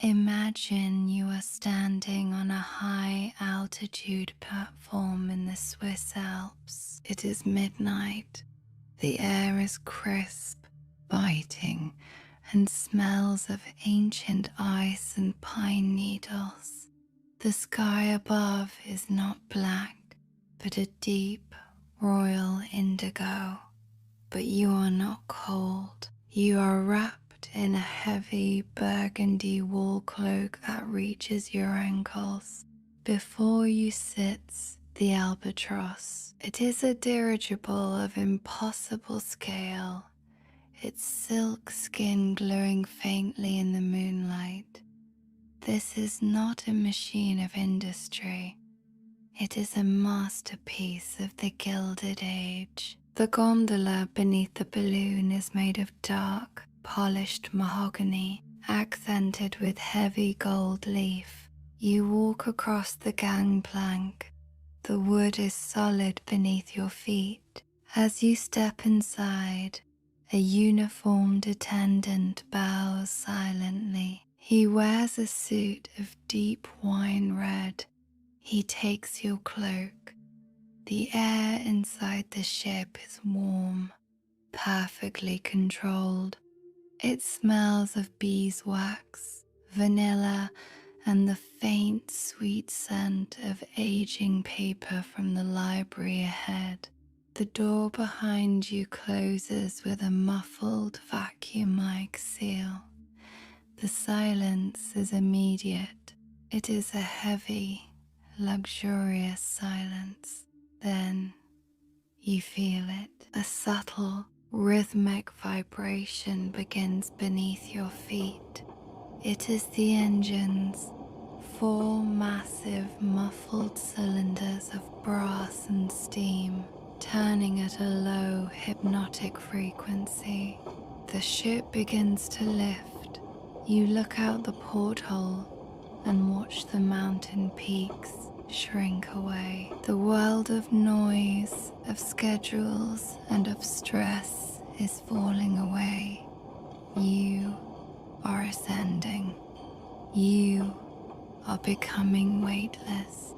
Imagine you are standing on a high altitude platform in the Swiss Alps. It is midnight. The air is crisp, biting, and smells of ancient ice and pine needles. The sky above is not black, but a deep, royal indigo. But you are not cold. You are wrapped in a heavy burgundy wool cloak that reaches your ankles. Before you sits the albatross. It is a dirigible of impossible scale, its silk skin glowing faintly in the moonlight. This is not a machine of industry. It is a masterpiece of the Gilded Age. The gondola beneath the balloon is made of dark, polished mahogany, accented with heavy gold leaf. You walk across the gangplank. The wood is solid beneath your feet. As you step inside, a uniformed attendant bows silently. He wears a suit of deep wine red. He takes your cloak. The air inside the ship is warm, perfectly controlled. It smells of beeswax, vanilla, and the faint, sweet scent of aging paper from the library ahead. The door behind you closes with a muffled vacuum-like seal. The silence is immediate. It is a heavy, luxurious silence. Then you feel it. A subtle, rhythmic vibration begins beneath your feet. It is the engines, four massive muffled cylinders of brass and steam, turning at a low, hypnotic frequency. The ship begins to lift. You look out the porthole and watch the mountain peaks shrink away. The world of noise, of schedules, and of stress is falling away. You are ascending. You are becoming weightless.